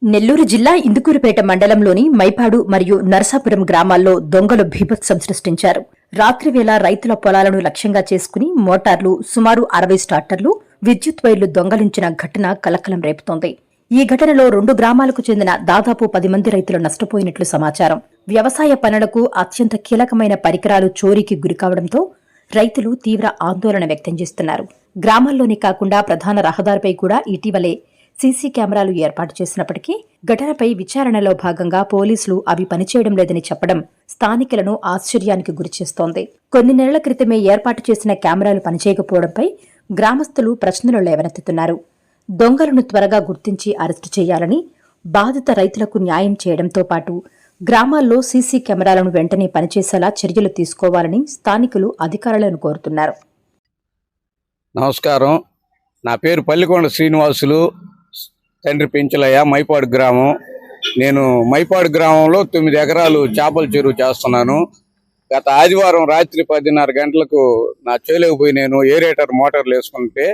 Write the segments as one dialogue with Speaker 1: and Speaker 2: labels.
Speaker 1: నెల్లూరు జిల్లా ఇందుకూరుపేట మండలంలోని మైపాడు మరియు నరసాపురం గ్రామాల్లో దొంగలు బీభత్సం సృష్టించారు. రాత్రివేళ రైతుల పొలాలను లక్ష్యంగా చేసుకుని మోటార్లు, సుమారు 60 స్టార్టర్లు, విద్యుత్ వైర్లు దొంగలించిన ఘటన కలకలం రేపుతోంది. ఈ ఘటనలో 2 గ్రామాలకు చెందిన దాదాపు 10 మంది రైతులు నష్టపోయినట్లు సమాచారం. వ్యవసాయ పనులకు అత్యంత కీలకమైన పరికరాలు చోరీకి గురికావడంతో రైతులు తీవ్ర ఆందోళన వ్యక్తం చేస్తున్నారు. గ్రామాల్లోనే కాకుండా ప్రధాన రహదారిపై కూడా ఇటీవలే సీసీ కెమెరాలు ఏర్పాటు చేసినప్పటికీ ఘటనపై విచారణలో భాగంగా పోలీసులు అవి పనిచేయడం లేదని చెప్పడం స్థానికులను ఆశ్చర్యానికి గురిచేస్తోంది. కొన్ని నెలల క్రితమే ఏర్పాటు చేసిన కెమెరాలు పనిచేయకపోవడంపై గ్రామస్తులు ప్రశ్నలు లేవనెత్తుతున్నారు. దొంగలను త్వరగా గుర్తించి అరెస్టు చేయాలని, బాధిత రైతులకు న్యాయం చేయడంతో పాటు గ్రామాల్లో సీసీ కెమెరాలను వెంటనే పనిచేసేలా చర్యలు తీసుకోవాలని స్థానికులు అధికారులను కోరుతున్నారు.
Speaker 2: నమస్కారం. నా పేరు పల్లికొండ శ్రీనివాసులు, తండ్రి పెంచలయ్య, మైపాడు గ్రామం. నేను మైపాడు గ్రామంలో 9 ఎకరాలు చేపల చెరువు చేస్తున్నాను. గత ఆదివారం రాత్రి 10:30 గంటలకు నా చేలోకి పోయి నేను ఏరేటర్ మోటార్లు వేసుకుంటే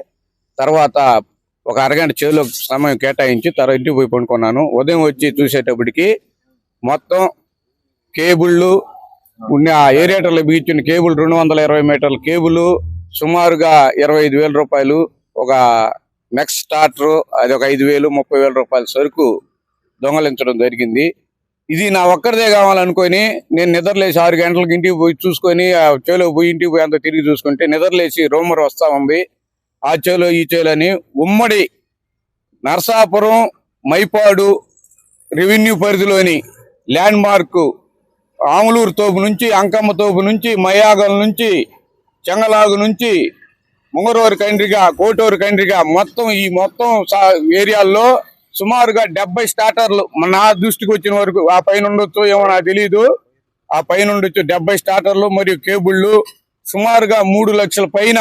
Speaker 2: తర్వాత ఒక అరగంట చేలో సమయం కేటాయించి తర్వాత ఇంటికి పోయి పడుకున్నాను. ఉదయం వచ్చి చూసేటప్పటికి మొత్తం కేబుళ్ళు ఉన్న ఏరేటర్లో బిగించిన కేబుల్ 220 మీటర్ల కేబుల్, సుమారుగా 25,000 రూపాయలు, ఒక నెక్స్ట్ స్టార్టర్ అది ఒక 5,000, 30,000 రూపాయల సరుకు దొంగలించడం జరిగింది. ఇది నా ఒక్కరిదే కావాలనుకొని నేను నిద్రలేసి 6 గంటలకు ఇంటికి పోయి చూసుకొని ఆ చేలో పోయి ఇంటికి పోయి అంతా తిరిగి చూసుకుంటే నిద్రలేసి రూమర్ వస్తా ఉంది. ఆ చేలో ఈ చేలో అని ఉమ్మడి నరసాపురం మైపాడు రెవెన్యూ పరిధిలోని ల్యాండ్ మార్క్ ఆములూరు తోపు నుంచి, అంకమ్మ తోపు నుంచి, మయాగం నుంచి, చెంగలాగు నుంచి, ముంగరూరు కండ్రిగా, కోటూరు కండ్రిగా ఈ మొత్తం ఏరియాల్లో సుమారుగా 70 స్టార్టర్లు నా దృష్టికి వచ్చిన వరకు, ఆ పైన ఉండొచ్చు ఏమో నాకు తెలియదు, ఆ పైన ఉండొచ్చు 70 స్టార్టర్లు మరియు కేబుళ్ళు సుమారుగా 3 లక్షల పైన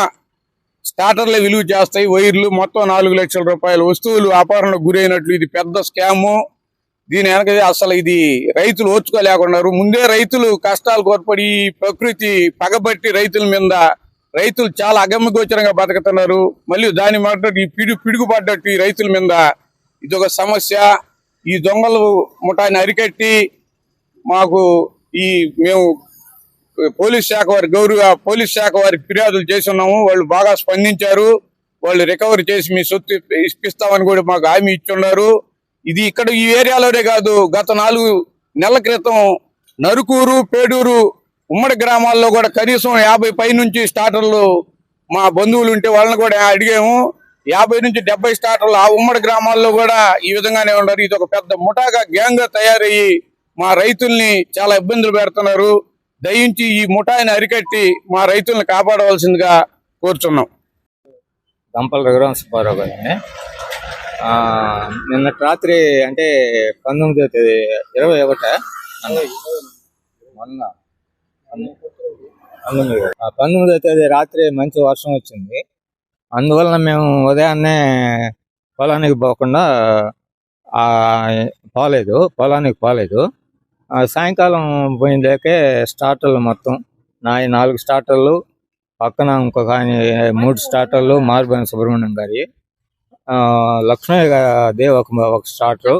Speaker 2: స్టార్టర్లు విలువ చేస్తాయి. వైర్లు మొత్తం 4 లక్షల రూపాయల వస్తువులు అపహరణకు గురైనట్లు ఇది పెద్ద స్కాము. దీని వెనక అసలు ఇది రైతులు ఓర్చుకోలేకున్నారు. ముందే రైతులు కష్టాలు కోర్పడి ప్రకృతి పగబట్టి రైతులు చాలా అగమ్యగోచరంగా బతుకుతున్నారు. మళ్ళీ దాని మాట ఈ పిడుగుపడ్డట్టు ఈ రైతుల మీద ఇదొక సమస్య. ఈ దొంగలు ముఠాన్ని అరికట్టి మేము పోలీస్ శాఖ వారికి ఫిర్యాదులు చేసి ఉన్నాము. వాళ్ళు బాగా స్పందించారు. వాళ్ళు రికవరీ చేసి మీ సొత్తు ఇప్పిస్తామని కూడా మాకు హామీ ఇచ్చున్నారు. ఇది ఇక్కడ ఈ ఏరియాలోనే కాదు, గత 4 నెలల క్రితం నరుకూరు, పేడూరు ఉమ్మడి గ్రామాల్లో కూడా కనీసం 50 పై నుంచి స్టార్టర్లు మా బంధువులు ఉంటే వాళ్ళని కూడా అడిగాము. 50 నుంచి 70 స్టార్టర్లు ఆ ఉమ్మడి గ్రామాల్లో కూడా ఈ విధంగానే ఉన్నారు. ఇది ఒక పెద్ద ముఠాగా గ్యాంగ్ గా తయారయ్యి మా రైతుల్ని చాలా ఇబ్బందులు పెడుతున్నారు. దయించి ఈ ముఠాయిని అరికట్టి మా రైతుల్ని కాపాడవలసిందిగా కోరుచున్నాం.
Speaker 3: గంపల రఘురామ సుబ్బారావు గారిని నిన్న రాత్రి అంటే 19వ తేదీ 19వ తేదీ రాత్రి మంచి వర్షం వచ్చింది. అందువలన మేము ఉదయాన్నే పొలానికి పోలేదు. సాయంకాలం పోయిందాకే స్టార్టర్లు మొత్తం 4 స్టార్టర్లు, పక్కన ఇంకొక 3 స్టార్టర్లు, మార్బన్ సుబ్రహ్మణ్యం గారి, లక్ష్మయ్య గారి ఒక స్టార్టరు,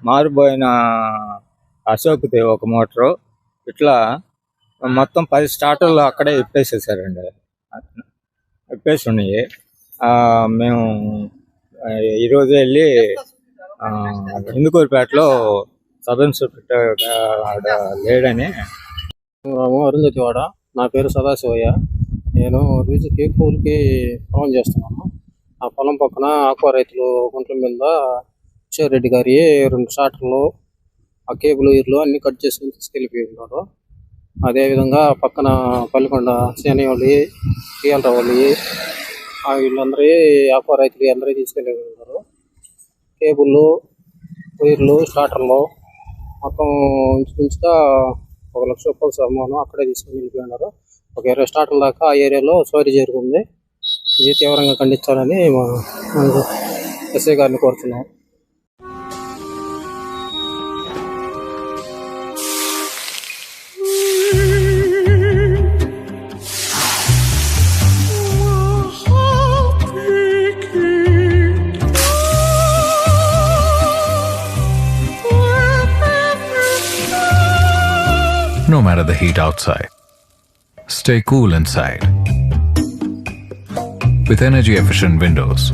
Speaker 3: మారిపోయిన అశోక్ది ఒక మోటరు, ఇట్లా మొత్తం 10 స్టార్టర్లు అక్కడే ఇప్పేసేసారండి. ఇప్పేసి ఉన్నాయి. మేము ఈరోజు వెళ్ళి ఇందుకూరుపేటలో సబ్ ఇన్స్పెక్టర్ లేడని
Speaker 4: అరుంధతివాడ. నా పేరు సదాశివయ్య. నేను రీజుకి కూలికి పొలం చేస్తున్నాను. ఆ పొలం పక్కన ఆక్వా రైతులు గుంట్ల మీద రెడ్డి గారి 2 స్టార్టర్లు, ఆ కేబుల్ వైర్లు అన్ని కట్ చేసుకుని తీసుకెళ్ళిపోయి ఉన్నారు. అదేవిధంగా పక్కన పల్లికొండ సేని వాళ్ళు, టీఎల్ వాళ్ళు, వీళ్ళందరూ ఆక్వా రైతులు అందరూ తీసుకెళ్ళి ఉన్నారు. కేబుల్ వైర్లు, స్టార్టర్లు మొత్తం ఇంచుమించుగా 1 లక్ష రూపాయల సమానం అక్కడే తీసుకుని వెళ్ళిపోయినారు. ఒక 20 స్టార్టర్ల దాకా ఆ ఏరియాలో చోరీ జరుగుతుంది. ఇది తీవ్రంగా ఖండించాలని ఎస్ఐ గారిని కోరుతున్నాం.
Speaker 5: no matter the heat outside. Stay cool inside with energy-efficient windows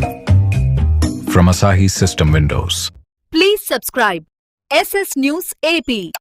Speaker 5: from Asahi System Windows.
Speaker 6: Please subscribe SS News AP.